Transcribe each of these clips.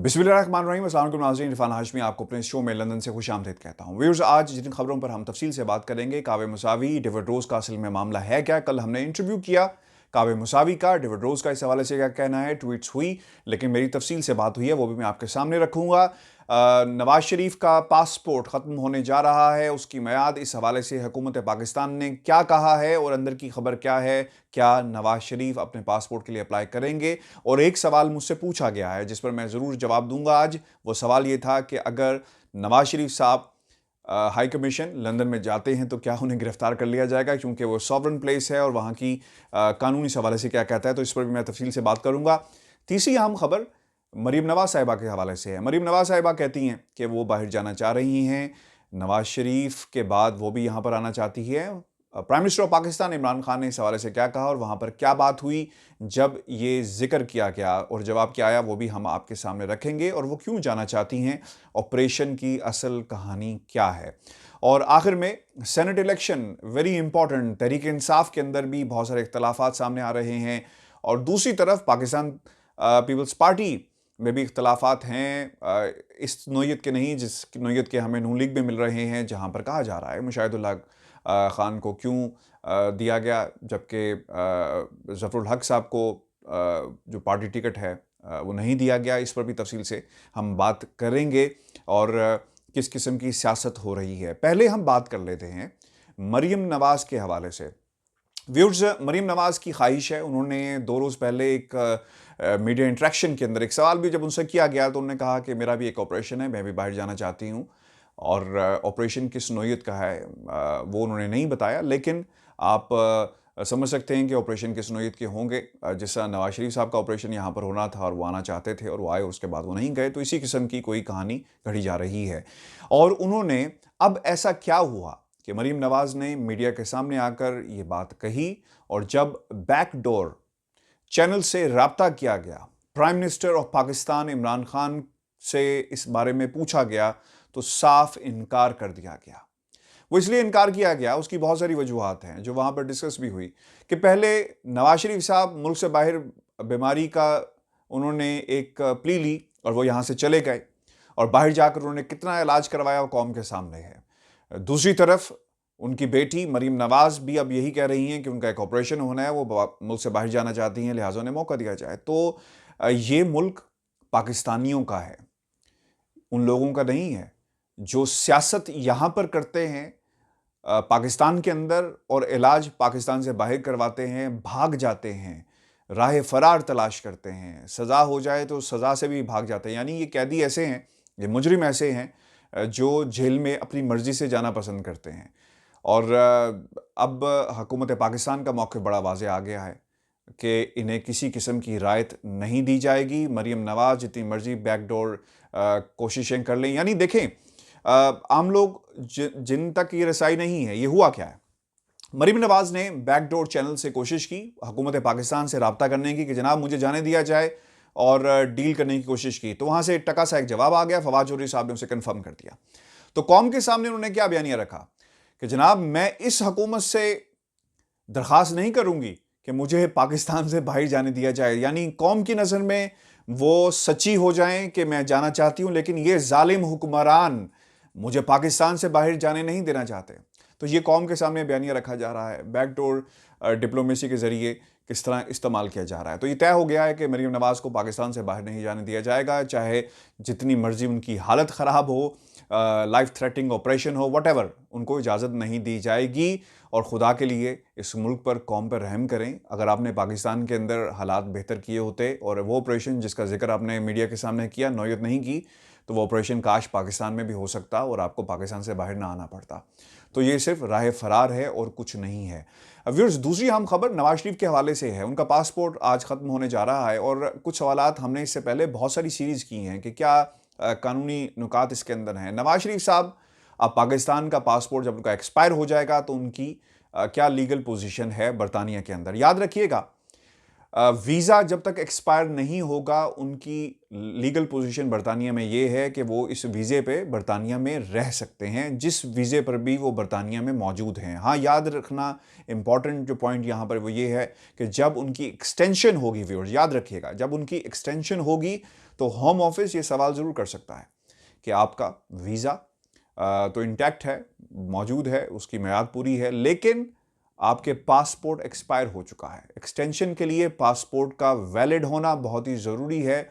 बिस्मिल्लाहिर्रहमानिर्रहीम। अस्सलाम वालेकुम नाज़रीन, इरफान हाशमी आपको अपने शो में लंदन से खुशामदीद कहता हूँ। व्यूअर्स, आज जिन खबरों पर हम तफसील से बात करेंगे, कावे मुसावी, डेविड रोज़ का असल में मामला है क्या। कल हमने इंटरव्यू किया कावे मुसावी का, डेविड रोज़ का इस हवाले से क्या कहना है, ट्वीट्स हुई, लेकिन मेरी तफसील से बात हुई है, वो भी मैं आपके सामने रखूँगा। नवाज शरीफ का पासपोर्ट ख़त्म होने जा रहा है, उसकी मियाद, इस हवाले से हुकूमत पाकिस्तान ने क्या कहा है और अंदर की खबर क्या है। क्या नवाज शरीफ अपने पासपोर्ट के लिए अप्लाई करेंगे? और एक सवाल मुझसे पूछा गया है जिस पर मैं ज़रूर जवाब दूंगा आज। वो सवाल ये था कि अगर नवाज शरीफ साहब हाई कमीशन लंदन में जाते हैं तो क्या उन्हें गिरफ्तार कर लिया जाएगा, क्योंकि वो सॉवरन प्लेस है और वहाँ की कानूनी हवाले से क्या कहता है। तो इस पर भी मैं तफसील से बात करूँगा। तीसरी अहम खबर मरीम नवाज साहिबा के हवाले से है। मरीम नवाज साहिबा कहती हैं कि वो बाहर जाना चाह रही हैं। नवाज शरीफ के बाद वो भी यहाँ पर आना चाहती है। Prime minister of Pakistan Imran Khan ने इस हवाले से क्या कहा और वहाँ पर क्या बात हुई जब ये जिक्र किया गया और जवाब क्या आया, वो भी हम आपके सामने रखेंगे। और वो क्यों जाना चाहती हैं, ऑपरेशन की असल कहानी क्या है। और आखिर में senate election very important, Tehreek Insaf के अंदर भी बहुत सारे इख्तलाफात सामने आ रहे हैं और दूसरी तरफ पाकिस्तान पीपल्स पार्टी में भी इख्तलाफात हैं, इस नोयत के नहीं जिस नोयत के हमें नून लीग में मिल रहे हैं, जहाँ पर कहा जा रहा है मुशाहिदुल्लाह ख़ान को क्यों दिया गया, जबकि ज़फ़रुल हक साहब को जो पार्टी टिकट है वो नहीं दिया गया। इस पर भी तफसील से हम बात करेंगे और किस किस्म की सियासत हो रही है। पहले हम बात कर लेते हैं मरीम नवाज़ के हवाले से। व्यूअर्स, मरीम नवाज़ की ख्वाहिश है, उन्होंने 2 रोज़ पहले एक मीडिया इंटरेक्शन के अंदर एक सवाल भी जब उनसे किया गया तो उन्होंने कहा कि मेरा भी एक ऑपरेशन है, मैं भी बाहर जाना चाहती हूँ। और ऑपरेशन किस नौइयत का है वो उन्होंने नहीं बताया, लेकिन आप समझ सकते हैं कि ऑपरेशन किस नौइयत के होंगे। जैसा नवाज शरीफ साहब का ऑपरेशन यहाँ पर होना था और वो आना चाहते थे और वो आए, उसके बाद वो नहीं गए, तो इसी किस्म की कोई कहानी घड़ी जा रही है। और उन्होंने अब ऐसा क्या हुआ कि मरीम नवाज ने मीडिया के सामने आकर ये बात कही और जब बैकडोर चैनल से राब्ता किया गया, prime minister of Pakistan Imran Khan से इस बारे में पूछा गया तो साफ इनकार कर दिया गया। वो इसलिए इनकार किया गया, उसकी बहुत सारी वजूहात हैं जो वहाँ पर डिस्कस भी हुई कि पहले नवाज शरीफ साहब मुल्क से बाहर बीमारी का उन्होंने एक प्ली ली और वो यहाँ से चले गए और बाहर जाकर उन्होंने कितना इलाज करवाया वो कौम के सामने है। दूसरी तरफ उनकी बेटी मरीम नवाज भी अब यही कह रही हैं कि उनका एक ऑपरेशन होना है, वो मुल्क से बाहर जाना चाहती हैं, लिहाजा उन्हें मौका दिया जाए। तो ये मुल्क पाकिस्तानियों का है, उन लोगों का नहीं है जो सियासत यहाँ पर करते हैं पाकिस्तान के अंदर और इलाज पाकिस्तान से बाहर करवाते हैं, भाग जाते हैं, राह फरार तलाश करते हैं, सज़ा हो जाए तो सज़ा से भी भाग जाते हैं। यानी ये कैदी ऐसे हैं, ये मुजरिम ऐसे हैं जो जेल में अपनी मर्ज़ी से जाना पसंद करते हैं। और अब हुकूमत पाकिस्तान का मौक़िफ़ बड़ा वाज़ेह आ गया है कि इन्हें किसी किस्म की रियायत नहीं दी जाएगी। मरीम नवाज़ जितनी मर्ज़ी बैकडोर कोशिशें कर लें, यानी देखें आम लोग जिन तक ये रसाई नहीं है, ये हुआ क्या है। मरीम नवाज़ ने बैकडोर चैनल से कोशिश की हुकूमत पाकिस्तान से रब्ता करने की कि जनाब मुझे जाने दिया जाए और डील करने की कोशिश की, तो वहाँ से टका सा एक जवाब आ गया। फवाद चौधरी साहब ने उसे कन्फर्म कर दिया। तो कौम के सामने उन्होंने क्या बयानिया रखा कि जनाब मैं इस हुकूमत से दरख्वास्त नहीं करूँगी कि मुझे पाकिस्तान से बाहर जाने दिया जाए, यानी कौम की नज़र में वो सच्ची हो जाएं कि मैं जाना चाहती हूँ लेकिन ये जालिम हुक्मरान मुझे पाकिस्तान से बाहर जाने नहीं देना चाहते। तो ये कौम के सामने बयानिया रखा जा रहा है, बैकडोर डिप्लोमेसी के ज़रिए किस तरह इस्तेमाल किया जा रहा है। तो ये तय हो गया है कि मरीम नवाज़ को पाकिस्तान से बाहर नहीं जाने दिया जाएगा, चाहे जितनी मर्जी उनकी हालत ख़राब हो, लाइफ थ्रेटनिंग ऑपरेशन हो, वटेवर, उनको इजाज़त नहीं दी जाएगी। और ख़ुदा के लिए इस मुल्क पर, कौम पर रहम करें। अगर आपने पाकिस्तान के अंदर हालात बेहतर किए होते और वो ऑपरेशन जिसका जिक्र आपने मीडिया के सामने किया नौयत नहीं की, तो वो ऑपरेशन काश पाकिस्तान में भी हो सकता और आपको पाकिस्तान से बाहर ना आना पड़ता। तो ये सिर्फ राह फरार है और कुछ नहीं है। व्यूअर्स, दूसरी अहम खबर नवाज शरीफ के हवाले से है। उनका पासपोर्ट आज ख़त्म होने जा रहा है और कुछ सवालात हमने इससे पहले बहुत सारी सीरीज़ की हैं कि क्या कानूनी नुकात इसके अंदर हैं। नवाज शरीफ साहब अब पाकिस्तान का पासपोर्ट जब उनका एक्सपायर हो जाएगा तो उनकी क्या लीगल पोजीशन है बरतानिया के अंदर। याद रखिएगा वीज़ा जब तक एक्सपायर नहीं होगा, उनकी लीगल पोजीशन बरतानिया में ये है कि वो इस वीज़े पे बरतानिया में रह सकते हैं, जिस वीज़े पर भी वो बरतानिया में मौजूद हैं। हाँ, याद रखना इंपॉर्टेंट जो पॉइंट यहाँ पर वो ये है कि जब उनकी एक्सटेंशन होगी, व्यूअर्स याद रखिएगा, जब उनकी एक्सटेंशन होगी तो होम ऑफिस ये सवाल ज़रूर कर सकता है कि आपका वीज़ा तो इंटैक्ट है, मौजूद है, उसकी मियाद पूरी है, लेकिन आपके पासपोर्ट एक्सपायर हो चुका है। एक्सटेंशन के लिए पासपोर्ट का वैलिड होना बहुत ही ज़रूरी है,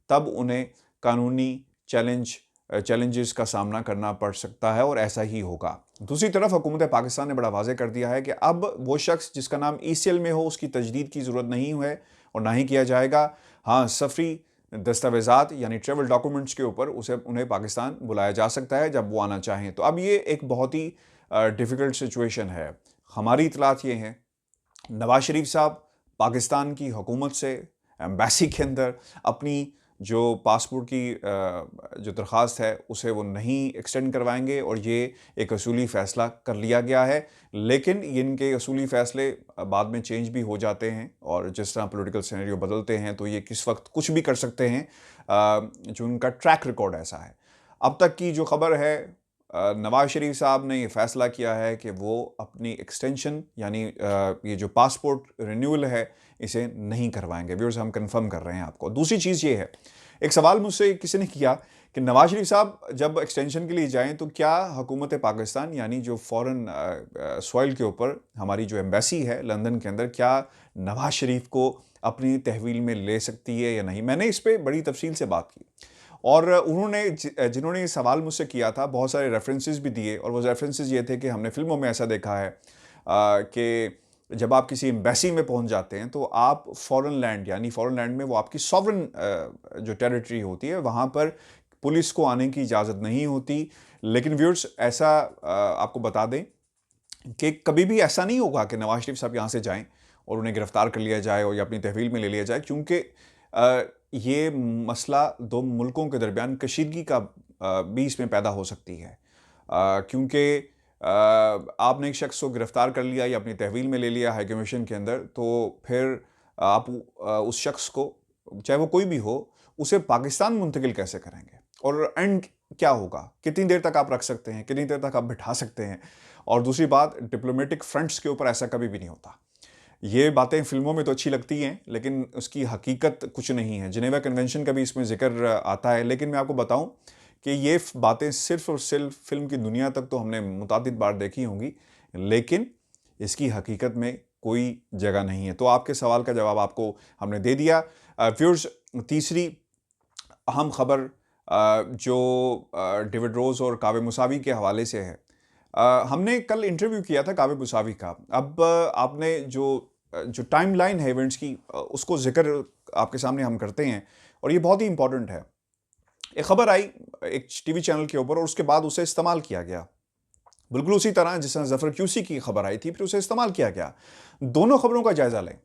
तब उन्हें कानूनी चैलेंजेस का सामना करना पड़ सकता है और ऐसा ही होगा। दूसरी तरफ हुकूमत पाकिस्तान ने बड़ा वाज़ेह कर दिया है कि अब वो शख्स जिसका नाम ECL में हो, उसकी तजदीद की ज़रूरत नहीं है और ना ही किया जाएगा। हाँ, सफरी दस्तावेज़ात यानी ट्रैवल डॉक्यूमेंट्स के ऊपर उन्हें पाकिस्तान बुलाया जा सकता है जब वो आना चाहें। तो अब ये एक बहुत ही डिफ़िकल्ट सिचुएशन है। हमारी इतलात ये हैं, नवाज शरीफ साहब पाकिस्तान की हुकूमत से एम्बेसी के अंदर अपनी जो पासपोर्ट की जो दरख्वास्त है उसे वो नहीं एक्सटेंड करवाएंगे और ये एक असूली फ़ैसला कर लिया गया है। लेकिन इनके असूली फ़ैसले बाद में चेंज भी हो जाते हैं और जिस तरह पॉलिटिकल सिनेरियो बदलते हैं तो ये किस वक्त कुछ भी कर सकते हैं। जो उनका ट्रैक रिकॉर्ड ऐसा है। अब तक की जो खबर है, नवाज शरीफ साहब ने ये फ़ैसला किया है कि वो अपनी एक्सटेंशन यानी ये जो पासपोर्ट रिन्यूअल है इसे नहीं करवाएंगे। व्यूअर्स, हम कंफर्म कर रहे हैं आपको। दूसरी चीज़ ये है, एक सवाल मुझसे किसी ने किया कि नवाज शरीफ साहब जब एक्सटेंशन के लिए जाएं तो क्या हुकूमत पाकिस्तान यानी जो फॉरेन सॉइल के ऊपर हमारी जो एम्बेसी है लंदन के अंदर, क्या नवाज शरीफ को अपनी तहवील में ले सकती है या नहीं। मैंने इस पर बड़ी तफसील से बात की और जिन्होंने ये सवाल मुझसे किया था, बहुत सारे रेफरेंसेस भी दिए और वो रेफरेंसेस ये थे कि हमने फिल्मों में ऐसा देखा है कि जब आप किसी एम्बेसी में पहुंच जाते हैं तो आप फॉरेन लैंड यानी फॉरेन लैंड में वो आपकी सॉवरेन जो टेरिटरी होती है वहाँ पर पुलिस को आने की इजाज़त नहीं होती। लेकिन व्यूअर्स, ऐसा आपको बता दें कि कभी भी ऐसा नहीं होगा कि नवाज शरीफ साहब यहाँ से जाएं और उन्हें गिरफ्तार कर लिया जाए और या अपनी तहवील में ले लिया जाए, क्योंकि ये मसला दो मुल्कों के दरमियान कशीदगी का भी इसमें पैदा हो सकती है। क्योंकि आपने एक शख्स को गिरफ्तार कर लिया या अपनी तहवील में ले लिया हाई कमीशन के अंदर, तो फिर आप उस शख्स को, चाहे वो कोई भी हो, उसे पाकिस्तान मुंतकिल कैसे करेंगे और एंड क्या होगा, कितनी देर तक आप रख सकते हैं, कितनी देर तक आप बिठा सकते हैं। और दूसरी बात, डिप्लोमेटिक फ्रंट्स के ऊपर ऐसा कभी भी नहीं होता। ये बातें फिल्मों में तो अच्छी लगती हैं लेकिन उसकी हकीकत कुछ नहीं है। जिनेवा कन्वेंशन का भी इसमें जिक्र आता है, लेकिन मैं आपको बताऊं कि ये बातें सिर्फ और सिर्फ फिल्म की दुनिया तक तो हमने मुतादिद बार देखी होंगी, लेकिन इसकी हकीकत में कोई जगह नहीं है। तो आपके सवाल का जवाब आपको हमने दे दिया। व्यूअर्स, तीसरी अहम खबर जो डेविड रोज़ और कावे मुसावी के हवाले से है। हमने कल इंटरव्यू किया था कावे मुसावी का। अब आपने जो टाइमलाइन है इवेंट्स की, उसको जिक्र आपके सामने हम करते हैं और ये बहुत ही इंपॉर्टेंट है। एक खबर आई एक टीवी चैनल के ऊपर और उसके बाद उसे इस्तेमाल किया गया, बिल्कुल उसी तरह जिस तरह जफर क्यूसी की खबर आई थी, फिर उसे इस्तेमाल किया गया। दोनों खबरों का जायजा लें।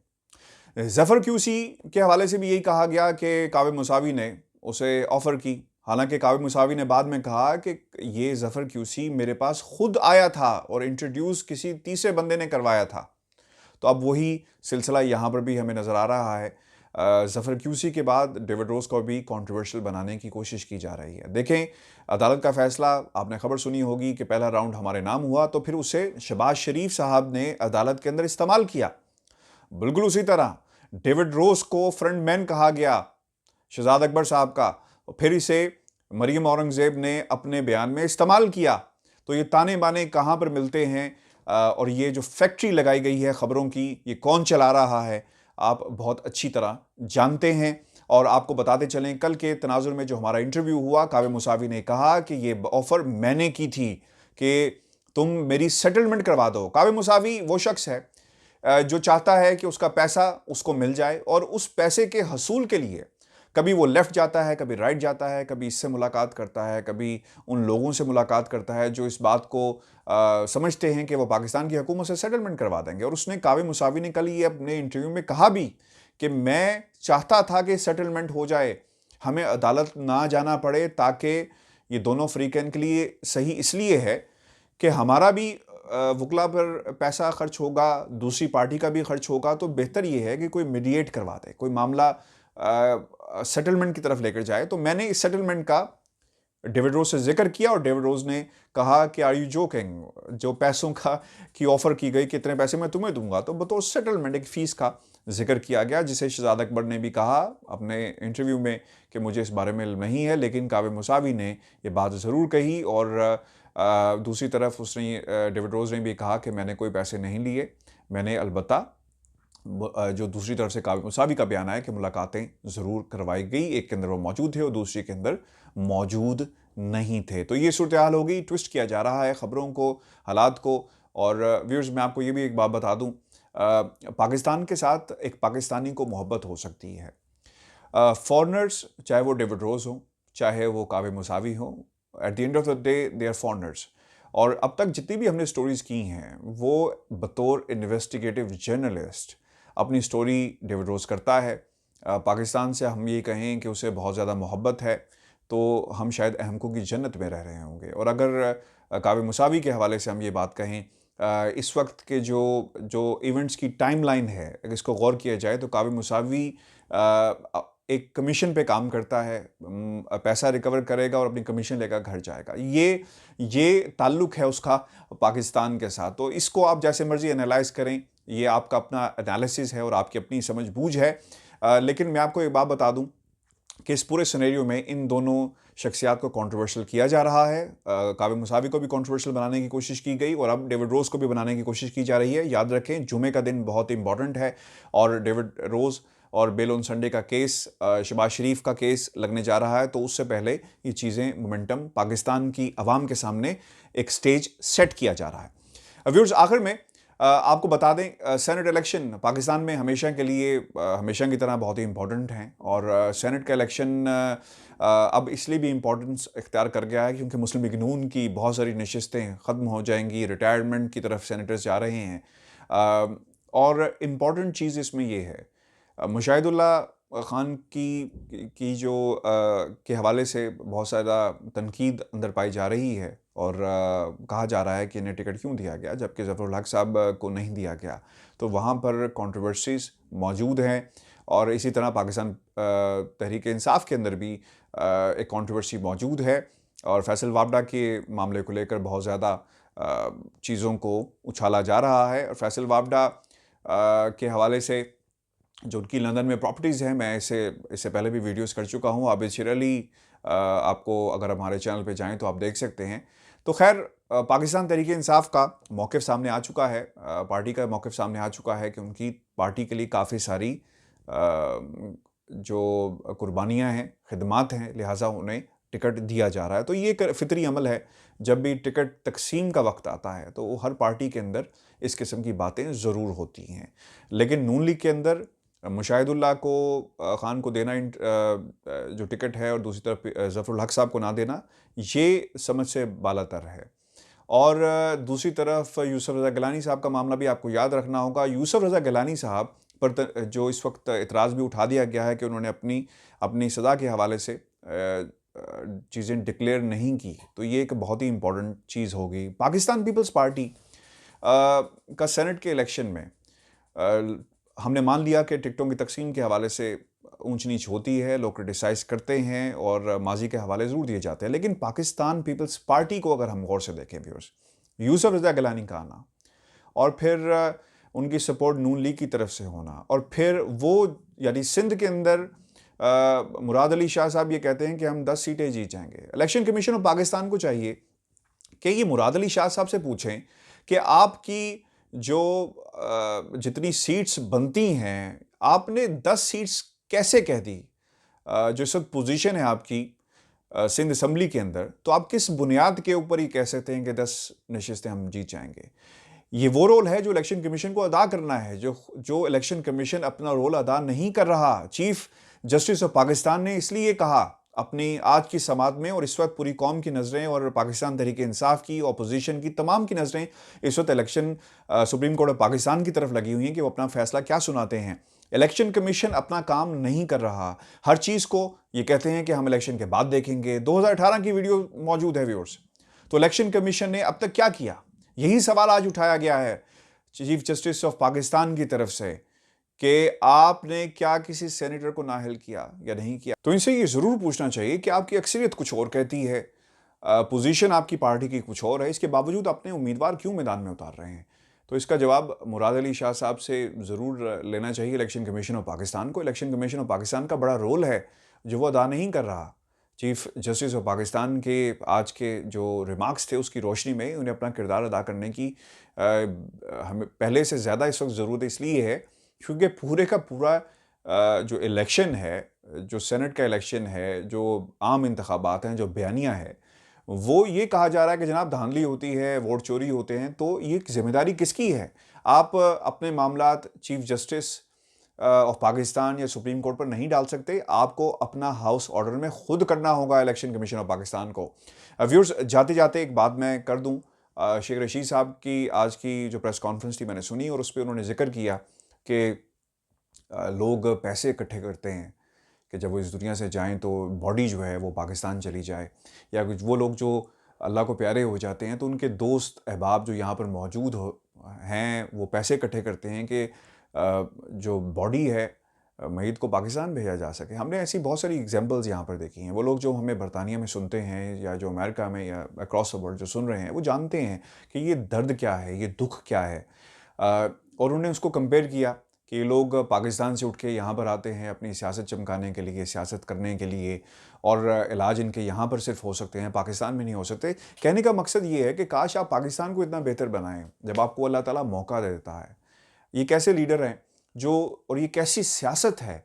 जफर क्यूसी के हवाले से भी यही कहा गया कि कावे मुसावी ने उसे ऑफर की, हालांकि कावे मुसावी ने बाद में कहा कि ये जफर क्यूसी मेरे पास खुद आया था और इंट्रोड्यूस किसी तीसरे बंदे ने करवाया था। तो अब वही सिलसिला यहाँ पर भी हमें नज़र आ रहा है। जफर क्यूसी के बाद डेविड रोज़ को भी कंट्रोवर्शियल बनाने की कोशिश की जा रही है। देखें, अदालत का फैसला आपने खबर सुनी होगी कि पहला राउंड हमारे नाम हुआ तो फिर उसे शहबाज शरीफ साहब ने अदालत के अंदर इस्तेमाल किया। बिल्कुल उसी तरह डेविड रोज़ को फ्रंट मैन कहा गया शहजाद अकबर साहब का, फिर इसे मरियम औरंगज़ेब ने अपने बयान में इस्तेमाल किया। तो ये ताने बाने कहाँ पर मिलते हैं और ये जो फैक्ट्री लगाई गई है खबरों की, ये कौन चला रहा है, आप बहुत अच्छी तरह जानते हैं। और आपको बताते चलें, कल के तनाजुर में जो हमारा इंटरव्यू हुआ, कावे मुसावी ने कहा कि ये ऑफ़र मैंने की थी कि तुम मेरी सेटलमेंट करवा दो। कावे मुसावी वो शख्स है जो चाहता है कि उसका पैसा उसको मिल जाए और उस पैसे के हसूल के लिए कभी वो लेफ़्ट जाता है, कभी राइट जाता है, कभी इससे मुलाकात करता है, कभी उन लोगों से मुलाकात करता है जो इस बात को समझते हैं कि वो पाकिस्तान की हुकूमत से सेटलमेंट करवा देंगे। और उसने, कावे मुसावी ने कल ये अपने इंटरव्यू में कहा भी कि मैं चाहता था कि सेटलमेंट हो जाए, हमें अदालत ना जाना पड़े, ताकि ये दोनों फ़रीक़ैन के लिए सही इसलिए है कि हमारा भी वकला पर पैसा खर्च होगा, दूसरी पार्टी का भी खर्च होगा, तो बेहतर ये है कि कोई मीडिएट करवा दे, कोई मामला सेटलमेंट की तरफ लेकर जाए। तो मैंने इस सेटलमेंट का डेविड रोज से जिक्र किया और डेविड रोज ने कहा कि आर यू जोकिंग, जो पैसों का की ऑफर की गई कि इतने पैसे मैं तुम्हें दूंगा, तो बतौर सेटलमेंट एक फीस का जिक्र किया गया, जिसे शहजाद अकबर ने भी कहा अपने इंटरव्यू में कि मुझे इस बारे में इल्म नहीं है, लेकिन कावे मुसावी ने ये बात ज़रूर कही। और दूसरी तरफ उसने डेविड रोज ने भी कहा कि मैंने कोई पैसे नहीं लिए, मैंने अलबत्ता जो दूसरी तरफ से कावे मुसावी का बयान आया कि मुलाकातें ज़रूर करवाई गई, एक के अंदर वो मौजूद थे और दूसरी के अंदर मौजूद नहीं थे। तो ये सूरत हाल होगी, ट्विस्ट किया जा रहा है खबरों को, हालात को। और व्यूअर्स, मैं आपको ये भी एक बात बता दूं, पाकिस्तान के साथ एक पाकिस्तानी को मोहब्बत हो सकती है। फॉरनर्स, चाहे वो डेविड रोज हो, चाहे वो कावे मुसावी हो, at the end of the day they are foreigners. और अब तक जितनी भी हमने स्टोरीज की हैं, वो बतौर इन्वेस्टिगेटिव जर्नलिस्ट अपनी स्टोरी डेविड रोज करता है। पाकिस्तान से हम ये कहें कि उसे बहुत ज़्यादा मोहब्बत है, तो हम शायद अहमको की जन्नत में रह रहे होंगे। और अगर कावे मुसावी के हवाले से हम ये बात कहें, इस वक्त के जो इवेंट्स की टाइमलाइन है, अगर इसको गौर किया जाए तो कावे मुसावी एक कमीशन पे काम करता है, पैसा रिकवर करेगा और अपनी कमीशन लेकर घर जाएगा। ये ताल्लुक है उसका पाकिस्तान के साथ। तो इसको आप जैसे मर्जी एनालाइज करें, ये आपका अपना एनालिसिस है और आपकी अपनी समझ बूझ है। लेकिन मैं आपको एक बात बता दूं कि इस पूरे सिनेरियो में इन दोनों शख्सियात को कंट्रोवर्शियल किया जा रहा है। कावे मुसावी को भी कंट्रोवर्शियल बनाने की कोशिश की गई और अब डेविड रोज को भी बनाने की कोशिश की जा रही है। याद रखें, जुमे का दिन बहुत इंपॉर्टेंट है और डेविड रोज और बेल ऑन संडे का केस, शहबाज शरीफ का केस लगने जा रहा है। तो उससे पहले ये चीज़ें, मोमेंटम पाकिस्तान की आवाम के सामने एक स्टेज सेट किया जा रहा है। व्यूअर्स, आखिर में आपको बता दें, सेनेट इलेक्शन पाकिस्तान में हमेशा के लिए, हमेशा की तरह बहुत ही इंपॉर्टेंट हैं। और सेनेट का इलेक्शन अब इसलिए भी इम्पोर्टेंस इख्तियार कर गया है क्योंकि मुस्लिम लीग नून की बहुत सारी नशिस्तें ख़त्म हो जाएंगी, रिटायरमेंट की तरफ सेनेटर्स जा रहे हैं। और इम्पॉर्टेंट चीज़ इसमें यह है, मुशाहिदुल्लाह खान की जो के हवाले से बहुत ज़्यादा तनकीद अंदर पाई जा रही है और कहा जा रहा है कि इन्हें टिकट क्यों दिया गया जबकि ज़फ़रुल हक साहब को नहीं दिया गया। तो वहाँ पर कंट्रोवर्सीज़ मौजूद हैं। और इसी तरह पाकिस्तान तहरीक इंसाफ के अंदर भी एक कंट्रोवर्सी मौजूद है और फैसल वाबडा के मामले को लेकर बहुत ज़्यादा चीज़ों को उछाला जा रहा है। और फैसल वाबडा के हवाले से जो उनकी लंदन में प्रॉपर्टीज़ हैं, मैं इससे पहले भी वीडियोस कर चुका हूँ। आबिद शेर अली, आपको अगर हमारे चैनल पे जाएं तो आप देख सकते हैं। तो खैर, पाकिस्तान तहरीक इंसाफ का मौक़िफ़ सामने आ चुका है, पार्टी का मौक़िफ़ सामने आ चुका है कि उनकी पार्टी के लिए काफ़ी सारी जो कुर्बानियाँ हैं, खिदमात हैं, लिहाजा उन्हें टिकट दिया जा रहा है। तो ये एक फितरी अमल है, जब भी टिकट तकसीम का वक्त आता है तो हर पार्टी के अंदर इस किस्म की बातें ज़रूर होती हैं। लेकिन नून लीग के अंदर मुशाहिदुल्लाह खान को देना जो टिकट है और दूसरी तरफ ज़फ़रुल हक साहब को ना देना, ये समझ से बालातर है। और दूसरी तरफ यूसुफ रज़ा गिलानी साहब का मामला भी आपको याद रखना होगा। यूसुफ रज़ा गिलानी साहब पर जो इस वक्त इतराज़ भी उठा दिया गया है कि उन्होंने अपनी सज़ा के हवाले से चीज़ें डिक्लेयर नहीं की, तो ये एक बहुत ही इंपॉर्टेंट चीज़ होगी। पाकिस्तान पीपल्स पार्टी का सेनेट के इलेक्शन में हमने मान लिया कि टिकटों की तकसीम के हवाले से ऊंच नीच होती है, लोग क्रिटिसाइज़ करते हैं और माजी के हवाले ज़रूर दिए जाते हैं। लेकिन पाकिस्तान पीपल्स पार्टी को अगर हम गौर से देखें व्यूअर्स, यूसुफ रज़ा गिलानी का आना और फिर उनकी सपोर्ट नून लीग की तरफ से होना, और फिर वो यानी सिंध के अंदर मुराद अली शाह साहब ये कहते हैं कि हम 10 सीटें जीत जाएंगे। इलेक्शन कमीशन ऑफ पाकिस्तान को चाहिए कि ये मुराद अली शाह साहब से पूछें कि आपकी जो जितनी सीट्स बनती हैं, आपने 10 सीट्स कैसे कह दी? जो इस वक्त पोजीशन है आपकी सिंध असम्बली के अंदर, तो आप किस बुनियाद के ऊपर ही कह सकते हैं कि 10 नशिस्तें हम जीत जाएंगे? ये वो रोल है जो इलेक्शन कमीशन को अदा करना है, जो इलेक्शन कमीशन अपना रोल अदा नहीं कर रहा। चीफ जस्टिस ऑफ पाकिस्तान ने इसलिए कहा अपनी आज की समात में, और इस वक्त पूरी कौम की नज़रें और पाकिस्तान तहरीक इंसाफ की, अपोजिशन की, तमाम की नज़रें इस वक्त election supreme court of Pakistan की तरफ लगी हुई हैं कि वो अपना फैसला क्या सुनाते हैं। इलेक्शन कमीशन अपना काम नहीं कर रहा, हर चीज़ को ये कहते हैं कि हम इलेक्शन के बाद देखेंगे। 2018 की वीडियो मौजूद है व्यूअर्स। तो इलेक्शन कमीशन ने अब तक क्या किया? यही सवाल आज उठाया गया है चीफ जस्टिस ऑफ पाकिस्तान की तरफ से कि आपने क्या किसी सेनेटर को नाअहल किया या नहीं किया। तो इनसे ये ज़रूर पूछना चाहिए कि आपकी अक्सरियत कुछ और कहती है, पोजीशन आपकी पार्टी की कुछ और है, इसके बावजूद अपने उम्मीदवार क्यों मैदान में उतार रहे हैं। तो इसका जवाब मुराद अली शाह साहब से ज़रूर लेना चाहिए, इलेक्शन कमीशन ऑफ पाकिस्तान को। इलेक्शन कमीशन ऑफ पाकिस्तान का बड़ा रोल है जो वो अदा नहीं कर रहा। चीफ जस्टिस ऑफ पाकिस्तान के आज के जो रिमार्क्स थे उसकी रोशनी में उन्हें अपना किरदार अदा करने की हमें पहले से ज़्यादा इस वक्त ज़रूरत इसलिए है क्योंकि पूरे का पूरा जो इलेक्शन है, जो सेनेट का इलेक्शन है, जो आम इंतखाबात हैं, जो बयानिया है, वो ये कहा जा रहा है कि जनाब धांधली होती है, वोट चोरी होते हैं। तो ये जिम्मेदारी किसकी है? आप अपने मामलात चीफ जस्टिस ऑफ पाकिस्तान या सुप्रीम कोर्ट पर नहीं डाल सकते। आपको अपना हाउस ऑर्डर में खुद करना होगा इलेक्शन कमीशन ऑफ पाकिस्तान को। व्यूअर्स, जाते जाते एक बात मैं कर दूं, शेख रशीद साहब की आज की जो प्रेस कॉन्फ्रेंस थी मैंने सुनी और उस पर उन्होंने जिक्र किया कि लोग पैसे इकट्ठे करते हैं कि जब वो इस दुनिया से जाएं तो बॉडी जो है वो पाकिस्तान चली जाए, या कुछ वो लोग जो अल्लाह को प्यारे हो जाते हैं तो उनके दोस्त अहबाब जो यहाँ पर मौजूद हैं वो पैसे इकट्ठे करते हैं कि जो बॉडी है मय्यत को पाकिस्तान भेजा जा सके। हमने ऐसी बहुत सारी एग्जांपल्स यहाँ पर देखी हैं। वो लोग जो हमें बरतानिया में सुनते हैं या जो अमेरिका में या अक्रॉस द वर्ल्ड जो सुन रहे हैं वो जानते हैं कि ये दर्द क्या है, ये दुख क्या है। और उन्होंने उसको कंपेयर किया कि ये लोग पाकिस्तान से उठ के यहाँ पर आते हैं अपनी सियासत चमकाने के लिए, सियासत करने के लिए, और इलाज इनके यहाँ पर सिर्फ हो सकते हैं, पाकिस्तान में नहीं हो सकते। कहने का मकसद ये है कि काश आप पाकिस्तान को इतना बेहतर बनाएं जब आपको अल्लाह ताला मौका दे देता है। ये कैसे लीडर हैं जो, और ये कैसी सियासत है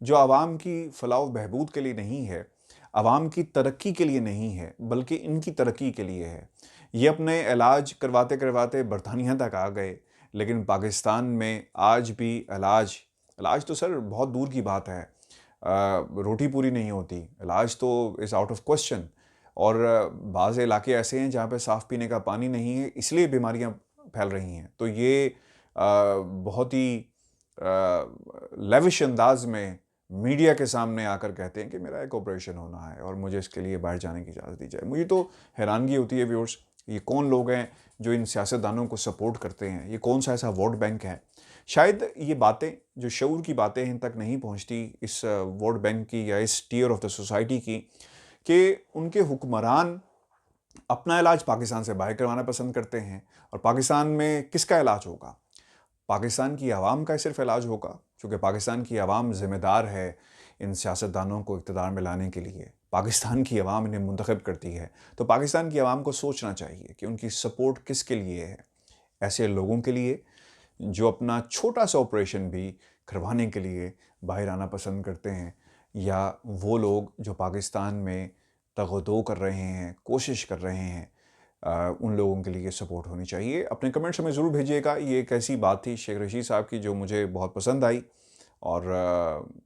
जो आवाम की फलाह बहबूद के लिए नहीं है, आवाम की तरक्की के लिए नहीं है, बल्कि इनकी तरक्की के लिए है। ये अपने इलाज करवाते करवाते बरतानिया तक आ गए, लेकिन पाकिस्तान में आज भी इलाज इलाज तो सर बहुत दूर की बात है। रोटी पूरी नहीं होती, इलाज तो इज़ आउट ऑफ क्वेश्चन। और बाज़ इलाके ऐसे हैं जहाँ पे साफ़ पीने का पानी नहीं है, इसलिए बीमारियाँ फैल रही हैं। तो ये बहुत ही लेविश अंदाज में मीडिया के सामने आकर कहते हैं कि मेरा एक ऑपरेशन होना है और मुझे इसके लिए बाहर जाने की इजाज़त दी जाए। मुझे तो हैरानगी होती है व्यूअर्स, ये कौन लोग हैं जो इन सियासतदानों को सपोर्ट करते हैं? ये कौन सा ऐसा वोट बैंक है? शायद ये बातें, जो शऊर की बातें इन तक नहीं पहुंचती इस वोट बैंक की या इस टीयर ऑफ द सोसाइटी की, कि उनके हुक्मरान अपना इलाज पाकिस्तान से बाहर करवाना पसंद करते हैं। और पाकिस्तान में किसका इलाज होगा? पाकिस्तान की आवाम का सिर्फ इलाज होगा, क्योंकि पाकिस्तान की आवाम ज़िम्मेदार है इन सियासतदानों को इक़्तिदार में लाने के लिए। पाकिस्तान की आवाम इन्हें मुंतखब करती है। तो पाकिस्तान की आवाम को सोचना चाहिए कि उनकी सपोर्ट किसके लिए है। ऐसे लोगों के लिए जो अपना छोटा सा ऑपरेशन भी करवाने के लिए बाहर आना पसंद करते हैं, या वो लोग जो पाकिस्तान में तगदो कर रहे हैं, कोशिश कर रहे हैं, उन लोगों के लिए सपोर्ट होनी चाहिए। अपने कमेंट्स हमें ज़रूर भेजिएगा। ये एक ऐसी बात थी शेख रशीद साहब की जो मुझे बहुत पसंद आई। और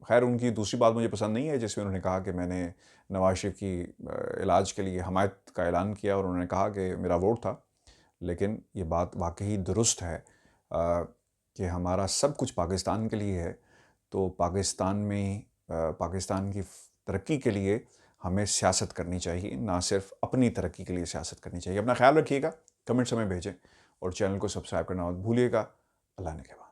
खैर उनकी दूसरी बात मुझे पसंद नहीं है जिसमें उन्होंने कहा कि मैंने नवाज शरीफ की इलाज के लिए हमायत का ऐलान किया और उन्होंने कहा कि मेरा वोट था। लेकिन ये बात वाकई दुरुस्त है कि हमारा सब कुछ पाकिस्तान के लिए है। तो पाकिस्तान में पाकिस्तान की तरक्की के लिए हमें सियासत करनी चाहिए, ना सिर्फ अपनी तरक्की के लिए सियासत करनी चाहिए। अपना ख्याल रखिएगा, कमेंट्स हमें भेजें और चैनल को सब्सक्राइब करना मत भूलिएगा। अल्लाह ने के बाद।